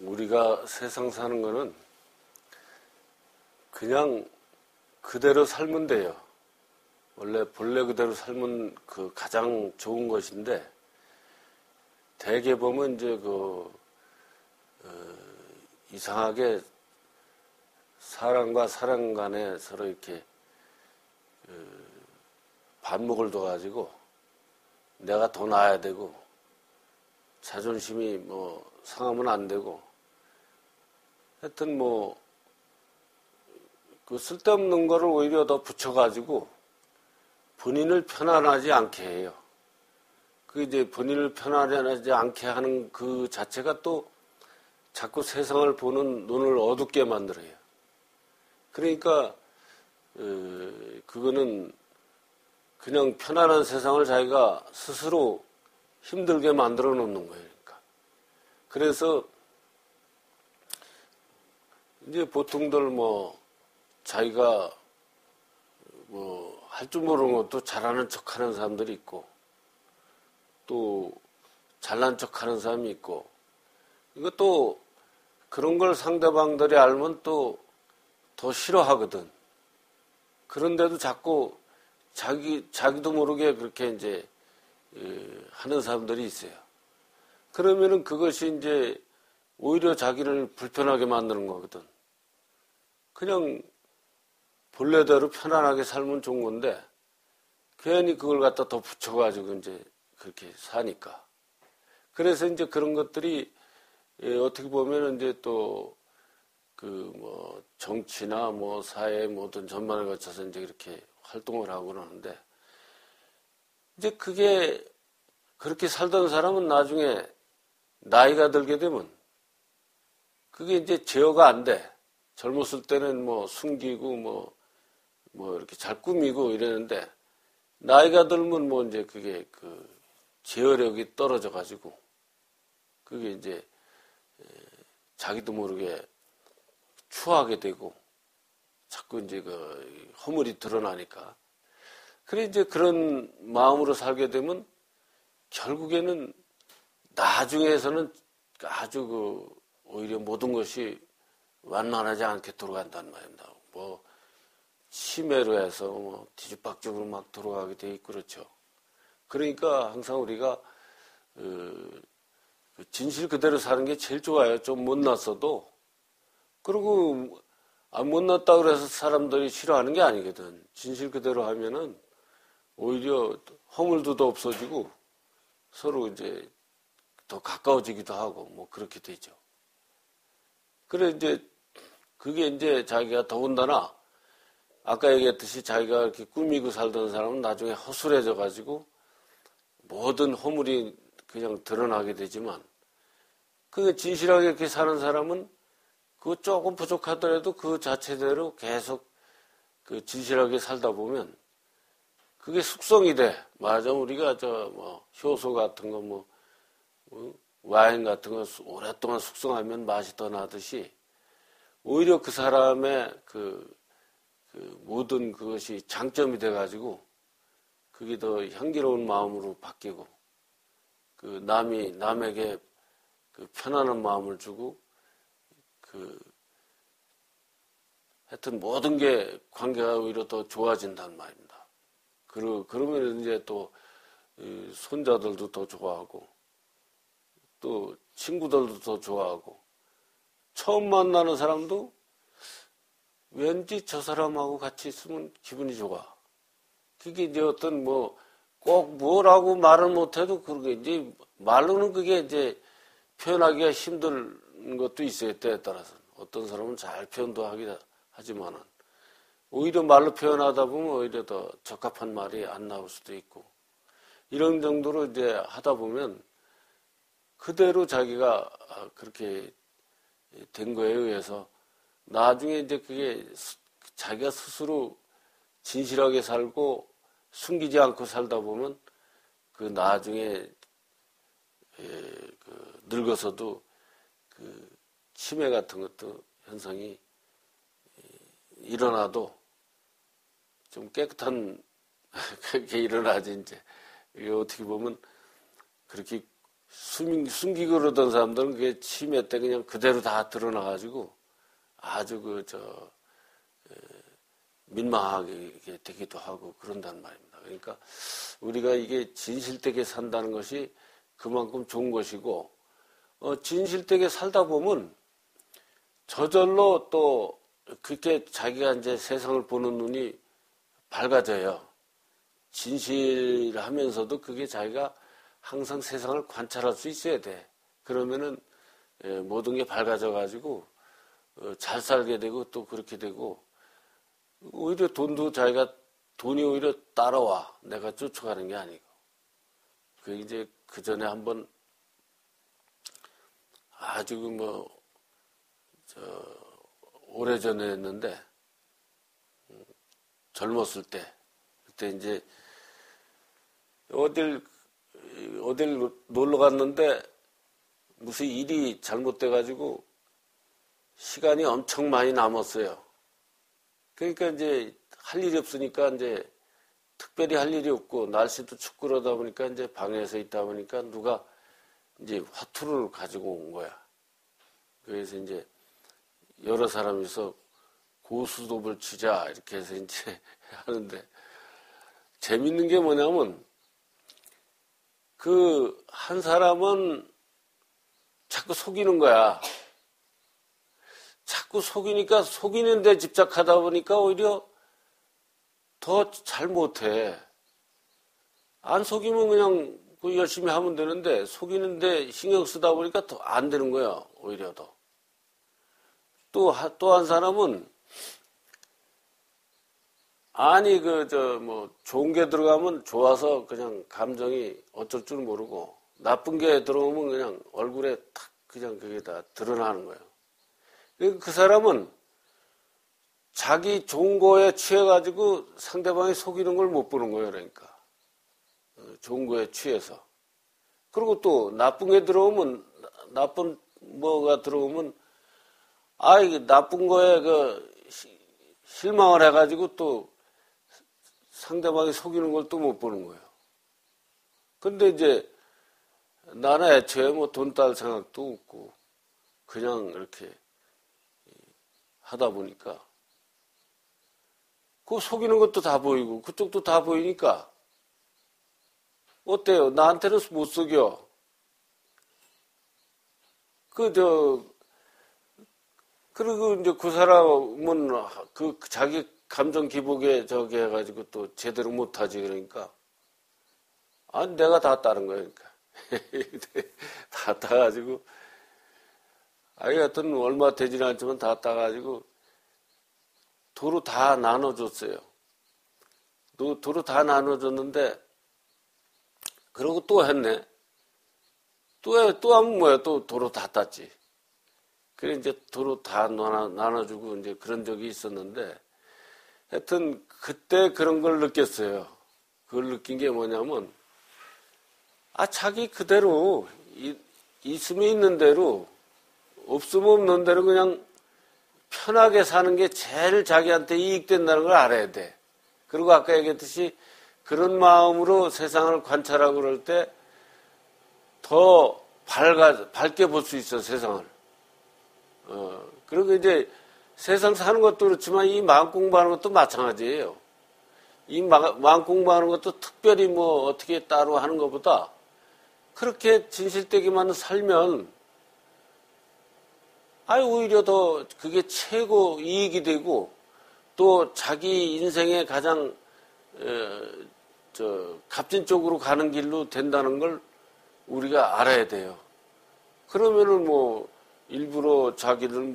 우리가 세상 사는 거는 그냥 그대로 살면 돼요. 원래 본래 그대로 살면 그 가장 좋은 것인데, 대개 보면 이제 이상하게 사람과 사람 간에 서로 이렇게 반목을 둬가지고 내가 더 나아야 되고 자존심이 뭐 상하면 안 되고, 하여튼 그 쓸데없는 거를 오히려 더 붙여가지고 본인을 편안하지 않게 해요. 그 이제 본인을 편안하지 않게 하는 그 자체가 또 자꾸 세상을 보는 눈을 어둡게 만들어요. 그러니까 그거는 그냥 편안한 세상을 자기가 스스로 힘들게 만들어 놓는 거예요. 그러니까. 그래서 이제 보통들 자기가 할 줄 모르는 것도 잘하는 척 하는 사람들이 있고, 또 잘난 척 하는 사람이 있고, 이것도 그런 걸 상대방들이 알면 또 더 싫어하거든. 그런데도 자꾸 자기도 모르게 그렇게 이제 하는 사람들이 있어요. 그러면은 그것이 이제 오히려 자기를 불편하게 만드는 거거든. 그냥 본래대로 편안하게 살면 좋은 건데, 괜히 그걸 갖다 더 붙여가지고 이제 그렇게 사니까. 그래서 이제 그런 것들이 어떻게 보면 이제 또 정치나 사회 모든 전반을 거쳐서 이제 이렇게 활동을 하고 그러는데, 이제 그게 그렇게 살던 사람은 나중에 나이가 들게 되면 그게 이제 제어가 안 돼. 젊었을 때는 숨기고 이렇게 잘 꾸미고 이러는데, 나이가 들면 이제 그게 제어력이 떨어져 가지고 그게 이제 자기도 모르게 추하게 되고 자꾸 이제 허물이 드러나니까. 그래 이제 그런 마음으로 살게 되면 결국에는 나중에서는 아주 오히려 모든 것이 완만하지 않게 돌아간단 말입니다. 치매로 해서 뒤죽박죽으로 막 돌아가게 돼 있고 그렇죠. 그러니까 항상 우리가 진실 그대로 사는 게 제일 좋아요. 좀 못났어도. 그리고 못났다 그래서 사람들이 싫어하는 게 아니거든. 진실 그대로 하면은 오히려 허물도 더 없어지고 서로 이제 더 가까워지기도 하고 그렇게 되죠. 그래 이제 그게 이제 자기가 더군다나 아까 얘기했듯이 자기가 이렇게 꾸미고 살던 사람은 나중에 허술해져 가지고 모든 허물이 그냥 드러나게 되지만, 그 진실하게 이렇게 사는 사람은 그거 조금 부족하더라도 그 자체대로 계속 진실하게 살다 보면 그게 숙성이 돼. 맞아. 우리가 효소 같은 거 와인 같은 거 오랫동안 숙성하면 맛이 더 나듯이, 오히려 그 사람의 모든 그것이 장점이 돼가지고 그게 더 향기로운 마음으로 바뀌고, 남에게 편안한 마음을 주고, 하여튼 모든 게 관계가 오히려 더 좋아진단 말입니다. 그러면 이제 또 손자들도 더 좋아하고, 또 친구들도 더 좋아하고, 처음 만나는 사람도 왠지 저 사람하고 같이 있으면 기분이 좋아. 그게 이제 어떤 꼭 뭐라고 말을 못해도 그게 이제 말로는 그게 이제 표현하기가 힘든 것도 있어요. 때에 따라서. 어떤 사람은 잘 표현도 하지만은 오히려 말로 표현하다 보면 오히려 더 적합한 말이 안 나올 수도 있고, 이런 정도로 이제 하다 보면 그대로 자기가 그렇게 된 거에 의해서 나중에 이제 그게 자기가 스스로 진실하게 살고 숨기지 않고 살다 보면 나중에 늙어서도 치매 같은 것도 현상이 일어나도 좀 깨끗한 그게 일어나지. 이제 이게 어떻게 보면 그렇게 숨기고 그러던 사람들은 그게 치매 때 그냥 그대로 다 드러나가지고 아주 민망하게 되기도 하고 그런단 말입니다. 그러니까 우리가 이게 진실되게 산다는 것이 그만큼 좋은 것이고, 진실되게 살다 보면 저절로 또 그렇게 자기가 이제 세상을 보는 눈이 밝아져요. 진실하면서도 그게 자기가 항상 세상을 관찰할 수 있어야 돼. 그러면은 모든 게 밝아져-가지고 잘 살게 되고 또 그렇게 되고, 오히려 돈이 오히려 따라와. 내가 쫓아가는 게 아니고. 그 이제 그 전에 한번 아주 오래전에 했는데, 젊었을 때, 그때 이제 어딜 놀러 갔는데 무슨 일이 잘못돼가지고 시간이 엄청 많이 남았어요. 그러니까 이제 할 일이 없으니까 이제 특별히 할 일이 없고 날씨도 춥고 그러다 보니까 이제 방에서 있다 보니까 누가 이제 화투를 가지고 온 거야. 그래서 이제 여러 사람이서 고수톱을 치자 이렇게 해서 이제 하는데, 재밌는 게 뭐냐면 그 한 사람은 자꾸 속이는 거야. 자꾸 속이니까 속이는 데 집착하다 보니까 오히려 더 잘 못해. 안 속이면 그냥 열심히 하면 되는데 속이는데 신경 쓰다 보니까 더 안 되는 거야. 오히려 더. 또 한 사람은 아니 좋은 게 들어가면 좋아서 그냥 감정이 어쩔 줄 모르고, 나쁜 게 들어오면 그냥 얼굴에 탁 그냥 그게 다 드러나는 거예요. 그 사람은 자기 좋은 거에 취해가지고 상대방이 속이는 걸 못 보는 거예요. 그러니까 좋은 거에 취해서. 그리고 또 나쁜 게 들어오면, 나쁜 뭐가 들어오면 이게 나쁜 거에 실망을 해가지고 또 상대방이 속이는 걸 또 못 보는 거예요. 근데 이제 나는 애초에 돈 딸 생각도 없고 그냥 이렇게 하다 보니까 그 속이는 것도 다 보이고 그쪽도 다 보이니까 어때요? 나한테는 못 속여. 그리고 이제 그 사람은 자기 감정 기복에 저기 해가지고 또 제대로 못하지. 그러니까 내가 다 따른 거야. 그러니까 다 따가지고 하여튼 얼마 되지는 않지만 다 따가지고 도로 다 나눠줬어요. 도로 다 나눠줬는데, 그러고 또 했네. 또 하면 뭐야? 또 도로 다 땄지. 그래 이제 도로 다 나눠주고 이제 그런 적이 있었는데, 하여튼 그때 그런 걸 느꼈어요. 그걸 느낀 게 뭐냐면, 자기 그대로 있으면 있는 대로, 없으면 없는 대로 그냥 편하게 사는 게 제일 자기한테 이익된다는 걸 알아야 돼. 그리고 아까 얘기했듯이 그런 마음으로 세상을 관찰하고 그럴 때 더 밝게 볼 수 있어, 세상을. 그리고 이제 세상 사는 것도 그렇지만 이 마음 공부하는 것도 마찬가지예요. 이 마음 공부하는 것도 특별히 어떻게 따로 하는 것보다 그렇게 진실되기만 살면 오히려 더 그게 최고 이익이 되고 또 자기 인생의 가장 값진 쪽으로 가는 길로 된다는 걸 우리가 알아야 돼요. 그러면은 일부러 자기들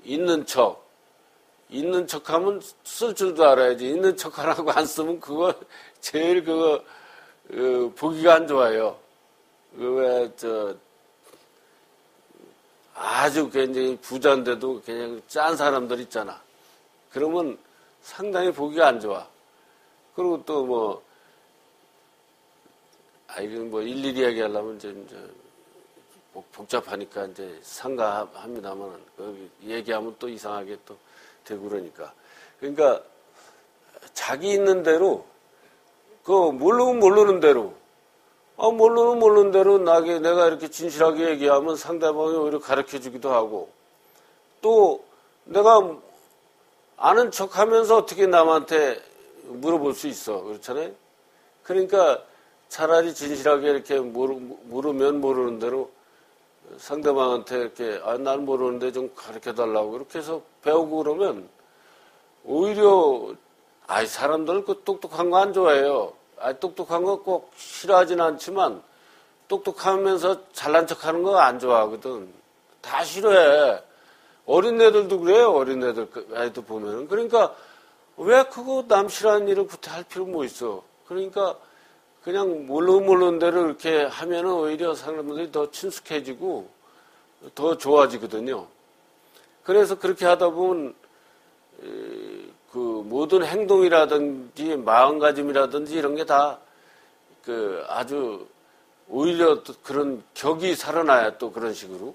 있는 척하면 쓸 줄도 알아야지. 있는 척 하라고 안 쓰면 그거 제일 보기가 안 좋아요. 아주 굉장히 부자인데도 그냥 짠 사람들 있잖아. 그러면 상당히 보기가 안 좋아. 그리고 또 이건 일일이 얘기하려면 이제 복잡하니까 이제 상가합니다만 얘기하면 또 이상하게 또 되고 그러니까. 그러니까 자기 있는 대로 모르면 모르는 대로 모르는 대로 내가 이렇게 진실하게 얘기하면 상대방이 오히려 가르쳐 주기도 하고, 또 내가 아는 척 하면서 어떻게 남한테 물어볼 수 있어. 그렇잖아요? 그러니까 차라리 진실하게 이렇게 물으면 모르는 대로 상대방한테 이렇게, 난 모르는데 좀 가르쳐 달라고 이렇게 해서 배우고 그러면 오히려, 사람들 그 똑똑한 거 안 좋아해요. 똑똑한 거 꼭 싫어하진 않지만 똑똑하면서 잘난 척 하는 거 안 좋아하거든. 다 싫어해. 어린애들도 그래요. 어린애들 아이도 보면은. 그러니까 왜 그거 남 싫어하는 일을 구태할 필요 뭐 있어. 그러니까 그냥 모르는 대로 이렇게 하면은 오히려 사람들이 더 친숙해지고 더 좋아지거든요. 그래서 그렇게 하다 보면 그 모든 행동이라든지 마음가짐이라든지 이런 게 다 그 아주 오히려 또 그런 격이 살아나야 또 그런 식으로.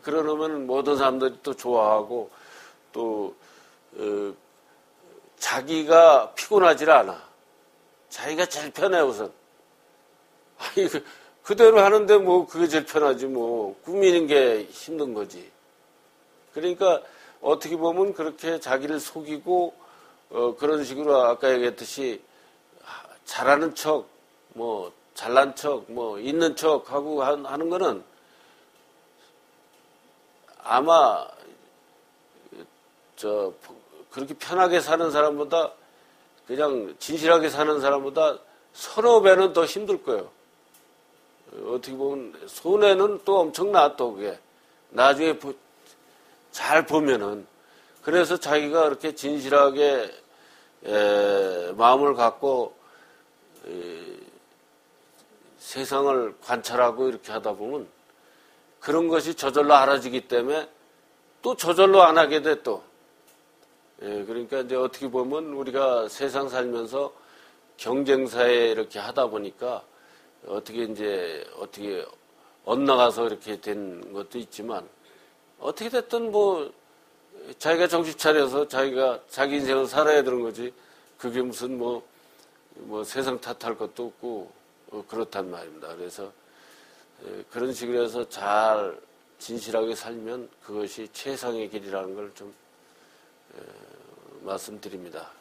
그러면 모든 사람들이 또 좋아하고 또 자기가 피곤하질 않아. 자기가 제일 편해 우선. 그대로 하는데 뭐 그게 제일 편하지 뭐 꾸미는 게 힘든 거지. 그러니까 어떻게 보면 그렇게 자기를 속이고 그런 식으로 아까 얘기했듯이 잘하는 척, 뭐 잘난 척, 뭐 있는 척 하고 하는 거는 아마 그렇게 편하게 사는 사람보다 그냥 진실하게 사는 사람보다 서너 배는 더 힘들 거예요. 어떻게 보면 손해는 또 엄청나 또 그게 나중에 잘 보면은. 그래서 자기가 그렇게 진실하게 마음을 갖고 세상을 관찰하고 이렇게 하다 보면 그런 것이 저절로 알아지기 때문에 또 저절로 안 하게 돼 또. 그러니까 이제 어떻게 보면 우리가 세상 살면서 경쟁사에 이렇게 하다 보니까 어떻게 엇나가서 이렇게 된 것도 있지만 어떻게 됐든 뭐 자기가 정신 차려서 자기가 자기 인생을 살아야 되는 거지. 그게 무슨 뭐 세상 탓할 것도 없고 그렇단 말입니다. 그래서 그런 식으로 해서 잘 진실하게 살면 그것이 최상의 길이라는 걸 좀 말씀드립니다.